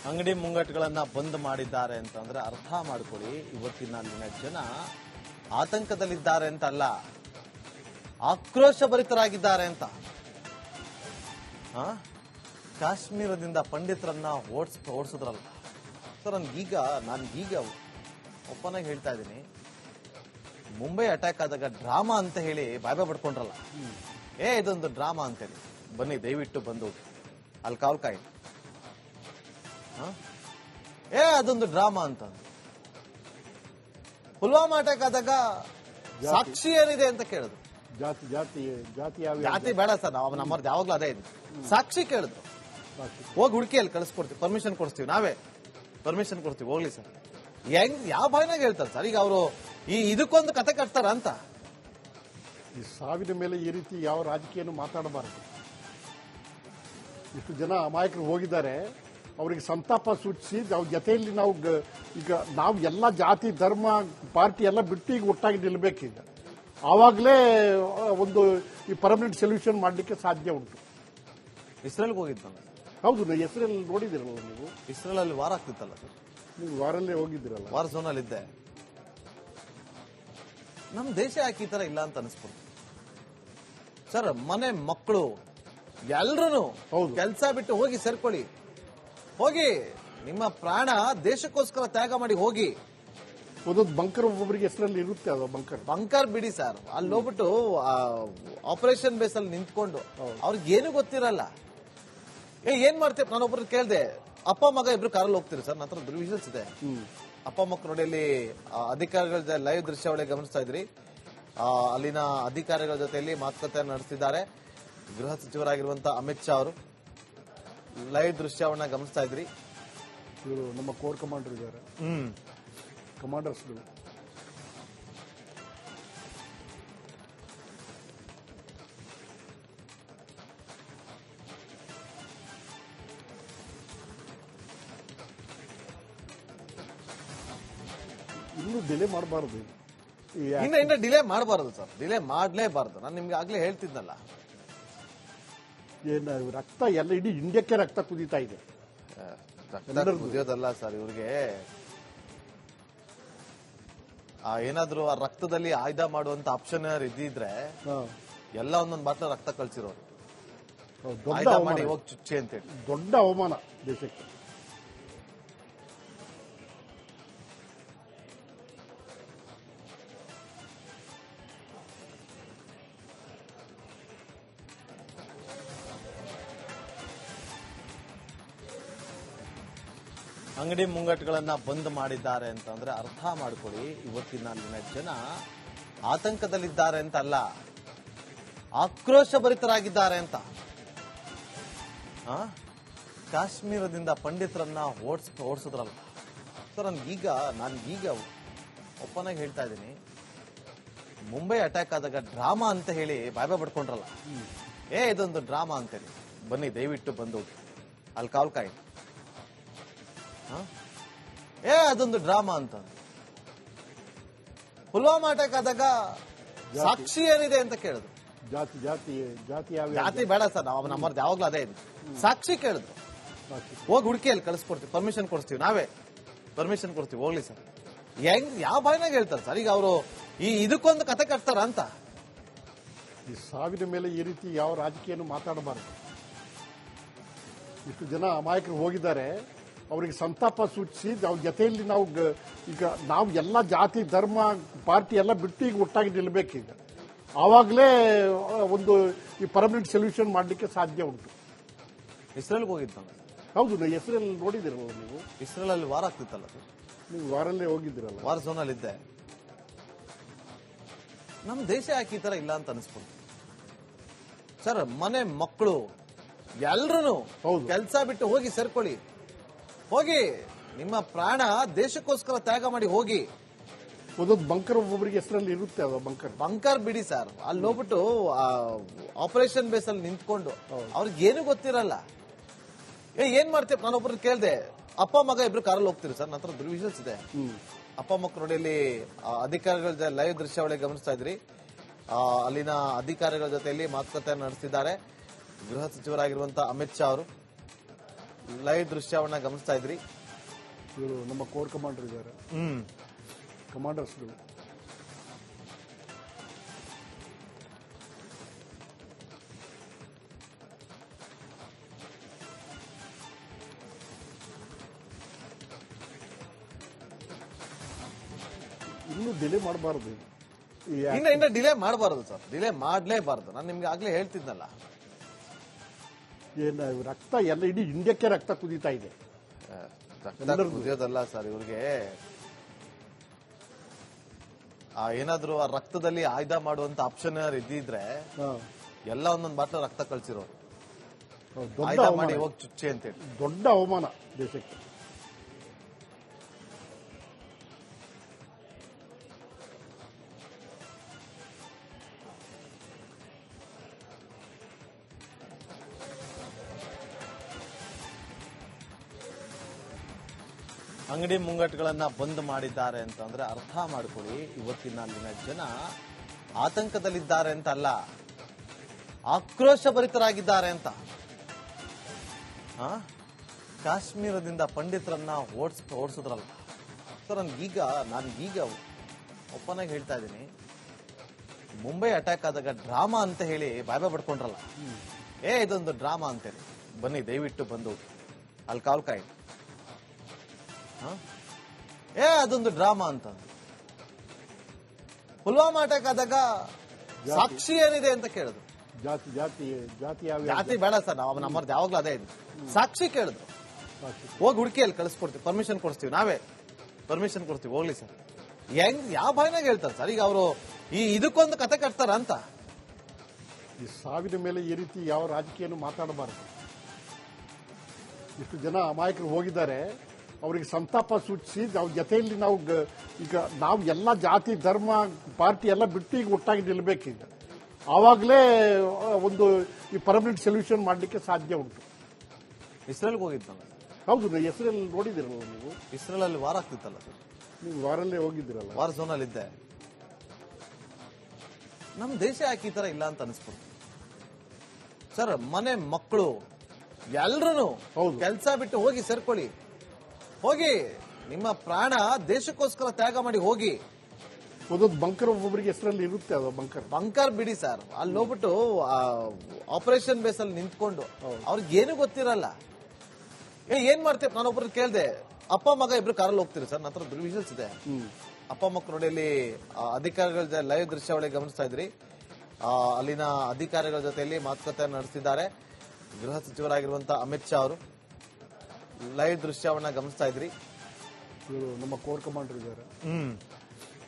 ಅಂಗಡಿ ಮುಂಗಟ್ಟುಗಳನ್ನ ಬಂದ್ ಮಾಡಿದ್ದಾರೆ ಅಂತಂದ್ರೆ ಅರ್ಥ ಮಾಡ್ಕೊಳ್ಳಿ, ಇವತ್ತಿನ ಅಲ್ಲಿನ ಜನ ಆತಂಕದಲ್ಲಿದ್ದಾರೆ ಅಂತ ಅಲ್ಲ, ಆಕ್ರೋಶ ಭರಿತರಾಗಿದ್ದಾರೆ ಅಂತ. ಕಾಶ್ಮೀರದಿಂದ ಪಂಡಿತರನ್ನ ಓಡಿಸಿದ್ರಲ್ಲ ಸರ್, ನಾನೀಗ ಓಪನ್ ಆಗಿ ಹೇಳ್ತಾ ಇದ್ದೀನಿ, ಮುಂಬೈ ಅಟ್ಯಾಕ್ ಆದಾಗ ಡ್ರಾಮಾ ಅಂತ ಹೇಳಿ ಬಾಯ್ ಪಡ್ಕೊಂಡ್ರಲ್ಲ, ಇದೊಂದು ಡ್ರಾಮಾ ಅಂತೇಳಿ. ಬನ್ನಿ ದಯವಿಟ್ಟು ಬಂದು ಅಲ್ಲಿ ಕಾವಲ್ಕಾಯಿ, ಅದೊಂದು ಡ್ರಾಮಾ ಅಂತ. ಪುಲ್ವಾಮಾ ಅಟ್ಯಾಕ್ ಆದಾಗ ಸಾಕ್ಷಿ ಏನಿದೆ ಅಂತ ಕೇಳಿದ್ರು. ಜಾತಿ ಬೇಡ ಸರ್, ನಮ್ಮವ್ರದ್ದು ಯಾವಾಗ್ಲೂ ಅದೇ ಇದೆ. ಸಾಕ್ಷಿ ಕೇಳಿದ್ರು, ಹೋಗಿ ಹುಡುಕಿಯಲ್ಲಿ ಕಳಿಸ್ಕೊಡ್ತೀವಿ, ಪರ್ಮಿಷನ್ ಕೊಡ್ತೀವಿ, ನಾವೇ ಪರ್ಮಿಷನ್ ಕೊಡ್ತೀವಿ, ಹೋಗ್ಲಿ ಸರ್. ಯಾವ ಬಾಯಿನಾಗ ಹೇಳ್ತಾರೆ ಸರ್? ಈಗ ಅವರು ಇದಕ್ಕೊಂದು ಕತೆ ಕಟ್ತಾರ ಅಂತ. ಈ ಸಾವಿನ ಮೇಲೆ ಈ ರೀತಿ ಯಾವ ರಾಜಕೀಯನೂ ಮಾತಾಡಬಾರದು. ಇಷ್ಟು ಜನ ಅಮಾಯಕರು ಹೋಗಿದ್ದಾರೆ, ಅವರಿಗೆ ಸಂತಾಪ ಸೂಚಿಸಿ ಅವ್ರ ಜೊತೆಯಲ್ಲಿ ನಾವು ಎಲ್ಲ ಜಾತಿ ಧರ್ಮ ಪಾರ್ಟಿ ಎಲ್ಲ ಬಿಟ್ಟು ಈಗ ಒಟ್ಟಾಗಿ ನಿಲ್ಲಬೇಕೀಗ. ಆವಾಗಲೇ ಒಂದು ಈ ಪರ್ಮನೆಂಟ್ ಸೊಲ್ಯೂಷನ್ ಮಾಡಲಿಕ್ಕೆ ಸಾಧ್ಯ ಉಂಟು. ಇಸ್ರೇಲ್ಗೆ ಹೋಗಿದ್ದ? ಹೌದು, ಇಸ್ರೇಲ್ ನೋಡಿದಿರಲ್ಲ ನೀವು? ಇಸ್ರೇಲ್ ಅಲ್ಲಿ ವಾರ ಆಗ್ತಿತ್ತಲ್ಲ ಸರ್, ನೀವು ವಾರಲ್ಲೇ ಹೋಗಿದ್ದೀರಲ್ಲ? ವಾರ್ ಝೋನ್ ಅಲ್ಲಿ ಇದ್ದೆ. ನಮ್ ದೇಶ ಯಾಕೆ ಈ ತರ ಇಲ್ಲ ಅಂತ ಅನಿಸ್ಬೋದು ಸರ್. ಮನೆ ಮಕ್ಕಳು ಎಲ್ರು ಕೆಲಸ ಬಿಟ್ಟು ಹೋಗಿ ಸೇರ್ಕೊಳ್ಳಿ, ಹೋಗಿ ನಿಮ್ಮ ಪ್ರಾಣ ದೇಶಕ್ಕೋಸ್ಕರ ತ್ಯಾಗ ಮಾಡಿ ಹೋಗಿ. ಒಂದೊಂದು ಬಂಕರ್ ಒಬ್ಬೊಬ್ಬರಿಗೆ ಹೆಸರಲ್ಲಿ ಇರುತ್ತೆ. ಅದು ಬಂಕರ್ ಬಿಡಿ ಸರ್, ಅಲ್ಲಿ ಹೋಗ್ಬಿಟ್ಟು ಆಪರೇಷನ್ ಬೇಸ್ ಅಲ್ಲಿ ನಿಂತ್ಕೊಂಡು ಅವ್ರಿಗೆ ಏನು ಗೊತ್ತಿರಲ್ಲ. ಏನ್ ಮಾಡ್ತೇವೆ? ನಾನೊಬ್ರು ಕೇಳ್ದೆ, ಅಪ್ಪ ಮಗ ಇಬ್ರು ಕಾರಲ್ಲಿ ಹೋಗ್ತೀರಿ ಸರ್? ನಂತರ ವಿಷಲ್ಸ್ ಇದೆ. ಅಪ್ಪ ಮಕ್ಕಳು ನೋಡಿ, ಅಲ್ಲಿ ಅಧಿಕಾರಿಗಳ ಲೈವ್ ದೃಶ್ಯಾವಳಿ ಗಮನಿಸ್ತಾ ಇದ್ರಿ. ಅಲ್ಲಿನ ಅಧಿಕಾರಿಗಳ ಜೊತೆಯಲ್ಲಿ ಮಾತುಕತೆ ನಡೆಸಿದ್ದಾರೆ ಗೃಹ ಸಚಿವರಾಗಿರುವಂತಹ ಅಮಿತ್ ಶಾ ಅವರು. ಲೈವ್ ದೃಶ್ಯವನ್ನ ಗಮನಿಸ್ತಾ ಇದ್ರಿ. ಇವರು ನಮ್ಮ ಕೋರ್ ಕಮಾಂಡರ್ ಇದ್ದಾರೆ, ಕಮಾಂಡರ್ಸ್ಗಳು. ಇನ್ನೂ ಡಿಲೇ ಮಾಡಬಾರದು, ಇನ್ನ ಡಿಲೇ ಮಾಡಬಾರದು ಸರ್, ಡಿಲೇ ಮಾಡಲೇಬಾರದು. ನಾನು ನಿಮ್ಗೆ ಆಗ್ಲೇ ಹೇಳ್ತಿದ್ನಲ್ಲ, ರಕ್ತ ಎಲ್ಲ ಇಡೀ ಇಂಡಿಯಾಕ್ಕೆ ರಕ್ತ ಕುದೀತಾ ಇದೆ. ಕುದಿಯೋದಲ್ಲ ಸರ್, ಇವ್ರಿಗೆ ಏನಾದ್ರು ಆ ರಕ್ತದಲ್ಲಿ ಆಯ್ದ ಮಾಡುವಂತ ಆಪ್ಷನ್ ಇದ್ದಿದ್ರೆ ಎಲ್ಲ ಒಂದೊಂದು ಬಾಟ್ಲ ರಕ್ತ ಕಳ್ಸಿರೋರು. ಆಯ್ದ ಮಾಡಿ ಹೋಗಿ ಚುಚ್ಚಿ ಅಂತೇಳಿ ದೊಡ್ಡ ಅವಮಾನ ದೇಶಕ್ಕೆ. ಅಂಗಡಿ ಮುಂಗಟ್ಟುಗಳನ್ನ ಬಂದ್ ಮಾಡಿದ್ದಾರೆ ಅಂತಂದ್ರೆ ಅರ್ಥ ಮಾಡ್ಕೊಳ್ಳಿ, ಇವತ್ತಿನ ಅಲ್ಲಿನ ಜನ ಆತಂಕದಲ್ಲಿದ್ದಾರೆ ಅಂತ ಅಲ್ಲ, ಆಕ್ರೋಶ ಭರಿತರಾಗಿದ್ದಾರೆ ಅಂತ. ಕಾಶ್ಮೀರದಿಂದ ಪಂಡಿತರನ್ನ ಓಡಿಸಿದ್ರಲ್ಲ ಸರ್, ನಾನೀಗ ಓಪನ್ ಆಗಿ ಹೇಳ್ತಾ ಇದ್ದೀನಿ, ಮುಂಬೈ ಅಟ್ಯಾಕ್ ಆದಾಗ ಡ್ರಾಮಾ ಅಂತ ಹೇಳಿ ಬಾಯ್ ಪಡ್ಕೊಂಡ್ರಲ್ಲ, ಇದೊಂದು ಡ್ರಾಮಾ ಅಂತೇಳಿ. ಬನ್ನಿ ದಯವಿಟ್ಟು ಬಂದು ಅಲ್ಲಿ ಕಾವಲ್ಕಾಯಿ, ಅದೊಂದು ಡ್ರಾಮಾ ಅಂತ. ಪುಲ್ವಾಮಾ ಅಟ್ಯಾಕ್ ಆದಾಗ ಸಾಕ್ಷಿ ಏನಿದೆ ಅಂತ ಕೇಳಿದ್ರು. ಜಾತಿ ಬೇಡ ಸರ್, ನಮ್ಮವ್ರದ್ದು ಯಾವಾಗ್ಲೂ ಅದೇ ಇದೆ. ಸಾಕ್ಷಿ ಕೇಳಿದ್ರು, ಹೋಗಿ ಹುಡುಕಿಯಲ್ಲಿ ಕಳಿಸ್ಕೊಡ್ತೀವಿ, ಪರ್ಮಿಷನ್ ಕೊಡ್ತೀವಿ, ನಾವೇ ಪರ್ಮಿಷನ್ ಕೊಡ್ತೀವಿ, ಹೋಗ್ಲಿ ಸರ್. ಯಾವ ಬಾಯಿನಾಗ ಹೇಳ್ತಾರೆ ಸರ್? ಈಗ ಅವರು ಇದಕ್ಕೊಂದು ಕತೆ ಕಟ್ತಾರ ಅಂತ. ಈ ಸಾವಿನ ಮೇಲೆ ಈ ರೀತಿ ಯಾವ ರಾಜಕೀಯನೂ ಮಾತಾಡಬಾರದು. ಇಷ್ಟು ಜನ ಅಮಾಯಕರು ಹೋಗಿದ್ದಾರೆ, ಅವರಿಗೆ ಸಂತಾಪ ಸೂಚಿಸಿ ಅವ್ರ ಜೊತೆಯಲ್ಲಿ ನಾವು ಎಲ್ಲ ಜಾತಿ ಧರ್ಮ ಪಾರ್ಟಿ ಎಲ್ಲ ಬಿಟ್ಟು ಈಗ ಒಟ್ಟಾಗಿ ನಿಲ್ಲಬೇಕೀಗ. ಆವಾಗಲೇ ಒಂದು ಈ ಪರ್ಮನೆಂಟ್ ಸೊಲ್ಯೂಷನ್ ಮಾಡಲಿಕ್ಕೆ ಸಾಧ್ಯ ಉಂಟು. ಇಸ್ರೇಲ್ಗೆ ಹೋಗಿದ್ದ? ಹೌದು, ಇಸ್ರೇಲ್ ನೋಡಿದಿರಲ್ಲ ನೀವು? ಇಸ್ರೇಲ್ ಅಲ್ಲಿ ವಾರ ಆಗ್ತಿತ್ತಲ್ಲ ಸರ್, ನೀವು ವಾರಲ್ಲೇ ಹೋಗಿದ್ದೀರಲ್ಲ? ವಾರ್ ಝೋನ್ ಅಲ್ಲಿ ಇದ್ದೆ. ನಮ್ ದೇಶ ಯಾಕೆ ಈ ತರ ಇಲ್ಲ ಅಂತ ಅನಿಸ್ಬೋದು ಸರ್. ಮನೆ ಮಕ್ಕಳು ಎಲ್ರು ಕೆಲಸ ಬಿಟ್ಟು ಹೋಗಿ ಸೇರ್ಕೊಳ್ಳಿ, ಹೋಗಿ ನಿಮ್ಮ ಪ್ರಾಣ ದೇಶಕ್ಕೋಸ್ಕರ ತ್ಯಾಗ ಮಾಡಿ ಹೋಗಿ. ಒಂದೊಂದು ಬಂಕರ್ ಒಬ್ಬೊಬ್ಬರಿಗೆ ಹೆಸರಲ್ಲಿ ಇರುತ್ತೆ. ಅದು ಬಂಕರ್ ಬಿಡಿ ಸರ್, ಅಲ್ಲಿ ಹೋಗ್ಬಿಟ್ಟು ಆಪರೇಷನ್ ಬೇಸ್ ಅಲ್ಲಿ ನಿಂತ್ಕೊಂಡು ಅವ್ರಿಗೆ ಏನು ಗೊತ್ತಿರಲ್ಲ. ಏನ್ ಮಾಡ್ತೇವೆ? ನಾನೊಬ್ರು ಕೇಳ್ದೆ, ಅಪ್ಪ ಮಗ ಇಬ್ರು ಕಾರಲ್ಲಿ ಹೋಗ್ತೀರಿ ಸರ್? ನಂತರ ವಿಷಲ್ಸ್ ಇದೆ. ಅಪ್ಪ ಮಕ್ಕಳು ನೋಡಿ, ಅಲ್ಲಿ ಅಧಿಕಾರಿಗಳ ಲೈವ್ ದೃಶ್ಯಾವಳಿ ಗಮನಿಸ್ತಾ ಇದ್ರಿ. ಅಲ್ಲಿನ ಅಧಿಕಾರಿಗಳ ಜೊತೆಯಲ್ಲಿ ಮಾತುಕತೆ ನಡೆಸಿದ್ದಾರೆ ಗೃಹ ಸಚಿವರಾಗಿರುವಂತಹ ಅಮಿತ್ ಶಾ ಅವರು. ಲೈವ್ ದೃಶ್ಯವನ್ನ ಗಮನಿಸ್ತಾ ಇದ್ರಿ. ಇವರು ನಮ್ಮ ಕೋರ್ ಕಮಾಂಡರ್ ಇದ್ದಾರೆ, ಕಮಾಂಡರ್ಸ್ಗಳು. ಇನ್ನೂ ಡಿಲೇ ಮಾಡಬಾರದು, ಇನ್ನ ಡಿಲೇ ಮಾಡಬಾರದು ಸರ್, ಡಿಲೇ ಮಾಡಲೇಬಾರದು. ನಾನು ನಿಮ್ಗೆ ಆಗ್ಲೇ ಹೇಳ್ತಿದ್ನಲ್ಲ, ಏನು ರಕ್ತ ಎಲ್ಲ ಇಡೀ ಇಂಡಿಯಾಕ್ಕೆ ರಕ್ತ ಕುದೀತಾ ಇದೆ. ಕುದಿಯೋದಲ್ಲ ಸರ್, ಇವ್ರಿಗೆ ಏನಾದ್ರು ಆ ರಕ್ತದಲ್ಲಿ ಆಯ್ದ ಮಾಡುವಂತ ಆಪ್ಷನ್ ಇದ್ದಿದ್ರೆ ಎಲ್ಲ ಒಂದೊಂದು ಬಾಟ್ಲ ರಕ್ತ ಕಳ್ಸಿರೋರು, ಆಯ್ದ ಮಾಡಿ ಹೋಗಿ ಚುಚ್ಚಿ ಅಂತೇಳಿ. ದೊಡ್ಡ ಅವಮಾನ ದೇಶಕ್ಕೆ. ಅಂಗಡಿ ಮುಂಗಟ್ಟುಗಳನ್ನ ಬಂದ್ ಮಾಡಿದ್ದಾರೆ ಅಂತಂದ್ರೆ ಅರ್ಥ ಮಾಡ್ಕೊಳ್ಳಿ, ಇವತ್ತಿನ ಅಲ್ಲಿನ ಜನ ಆತಂಕದಲ್ಲಿದ್ದಾರೆ ಅಂತ ಅಲ್ಲ, ಆಕ್ರೋಶ ಭರಿತರಾಗಿದ್ದಾರೆ ಅಂತ. ಕಾಶ್ಮೀರದಿಂದ ಪಂಡಿತರನ್ನ ಓಡಿಸಿದ್ರಲ್ಲ ಸರ್. ನಾನೀಗ ಓಪನ್ ಆಗಿ ಹೇಳ್ತಾ ಇದ್ದೀನಿ, ಮುಂಬೈ ಅಟ್ಯಾಕ್ ಆದಾಗ ಡ್ರಾಮಾ ಅಂತ ಹೇಳಿ ಬಾಯ್ ಪಡ್ಕೊಂಡ್ರಲ್ಲ, ಇದೊಂದು ಡ್ರಾಮಾ ಅಂತೇಳಿ. ಬನ್ನಿ ದಯವಿಟ್ಟು ಬಂದು ಅಲ್ಲಿ ಕಾಲ್ಕಾಯಿ, ಅದೊಂದು ಡ್ರಾಮಾ ಅಂತ. ಪುಲ್ವಾಮಾ ಅಟ್ಯಾಕ್ ಆದಾಗ ಸಾಕ್ಷಿ ಏನಿದೆ ಅಂತ ಕೇಳಿದ್ರು. ಜಾತಿ ಬೇಡ ಸರ್, ನಾವು ನಮ್ಮದು ಯಾವಾಗ್ಲೂ ಅದೇ ಇದೆ. ಸಾಕ್ಷಿ ಕೇಳಿದ್ರು, ಹೋಗಿ ಹುಡುಕಿಯಲ್ಲಿ ಕಳಿಸ್ಕೊಡ್ತೀವಿ, ಪರ್ಮಿಷನ್ ಕೊಡ್ತೀವಿ, ನಾವೇ ಪರ್ಮಿಷನ್ ಕೊಡ್ತೀವಿ, ಹೋಗ್ಲಿ ಸರ್. ಯಾವ ಬಾಯಿನಾಗ ಹೇಳ್ತಾರೆ ಸರ್? ಈಗ ಅವರು ಇದಕ್ಕೊಂದು ಕತೆ ಕಟ್ತಾರ ಅಂತ. ಈ ಸಾವಿನ ಮೇಲೆ ಈ ರೀತಿ ಯಾವ ರಾಜಕೀಯನೂ ಮಾತಾಡಬಾರದು. ಇಷ್ಟು ಜನ ಅಮಾಯಕರು ಹೋಗಿದ್ದಾರೆ, ಅವರಿಗೆ ಸಂತಾಪ ಸೂಚಿಸಿ ಅವ್ರ ಜೊತೆಯಲ್ಲಿ ನಾವು ಎಲ್ಲ ಜಾತಿ ಧರ್ಮ ಪಾರ್ಟಿ ಎಲ್ಲ ಬಿಟ್ಟು ಈಗ ಒಟ್ಟಾಗಿ ನಿಲ್ಲಬೇಕೀಗ. ಆವಾಗಲೇ ಒಂದು ಈ ಪರ್ಮನೆಂಟ್ ಸೊಲ್ಯೂಷನ್ ಮಾಡಲಿಕ್ಕೆ ಸಾಧ್ಯ ಉಂಟು. ಇಸ್ರೇಲ್ಗೆ ಹೋಗಿದ್ದಲ್ಲ? ಹೌದು, ಇಸ್ರೇಲ್ ನೋಡಿದಿರಲ್ಲ ನೀವು? ಇಸ್ರೇಲ್ ಅಲ್ಲಿ ವಾರ ಆಗ್ತಿತ್ತಲ್ಲ ಸರ್, ನೀವು ವಾರಲ್ಲೇ ಹೋಗಿದ್ದೀರಲ್ಲ? ವಾರ ಝೋನ್ ಅಲ್ಲಿ ಇದ್ದೆ. ನಮ್ಮ ದೇಶ ಯಾಕೆ ಈ ತರ ಇಲ್ಲ ಅಂತ ಅನಿಸ್ಬಿಡ್ತು ಸರ್. ಮನೆ ಮಕ್ಕಳು ಎಲ್ರು ಕೆಲಸ ಬಿಟ್ಟು ಹೋಗಿ ಸೇರ್ಕೊಳ್ಳಿ, ಹೋಗಿ ನಿಮ್ಮ ಪ್ರಾಣ ದೇಶಕ್ಕೋಸ್ಕರ ತ್ಯಾಗ ಮಾಡಿ ಹೋಗಿ. ಒಂದೊಂದು ಬಂಕರ್ ಒಬ್ಬೊಬ್ಬರಿಗೆ ಹೆಸರಲ್ಲಿ ಇರುತ್ತೆ, ಅದು ಬಂಕರ್ ಬಿಡಿ ಸರ್. ಅಲ್ಲಿ ಹೋಗ್ಬಿಟ್ಟು ಆಪರೇಷನ್ ಬೇಸ್ ಅಲ್ಲಿ ನಿಂತ್ಕೊಂಡು ಅವ್ರಿಗೆ ಏನು ಗೊತ್ತಿರಲ್ಲ. ಏನ್ ಮಾಡ್ತೇವೆ? ನಾನೊಬ್ರು ಕೇಳ್ದೆ, ಅಪ್ಪ ಮಗ ಇಬ್ರು ಕಾರಲ್ಲಿ ಹೋಗ್ತೀರಿ ಸರ್? ನನ್ನ ಹತ್ರ ವಿಷಲ್ಸ್ ಇದೆ. ಅಪ್ಪ ಮಕ್ಕಳು ನೋಡಿ, ಅಲ್ಲಿ ಅಧಿಕಾರಿಗಳ ಲೈವ್ ದೃಶ್ಯಾವಳಿ ಗಮನಿಸ್ತಾ ಇದ್ರಿ. ಅಲ್ಲಿನ ಅಧಿಕಾರಿಗಳ ಜೊತೆಯಲ್ಲಿ ಮಾತುಕತೆ ನಡೆಸಿದ್ದಾರೆ ಗೃಹ ಸಚಿವರಾಗಿರುವಂತಹ ಅಮಿತ್ ಶಾ ಅವರು. ಲೈವ್ ದೃಶ್ಯವನ್ನ ಗಮನಿಸ್ತಾ ಇದ್ರಿ. ನಮ್ಮ ಕೋರ್ ಕಮಾಂಡರ್ ಇದ್ದಾರೆ.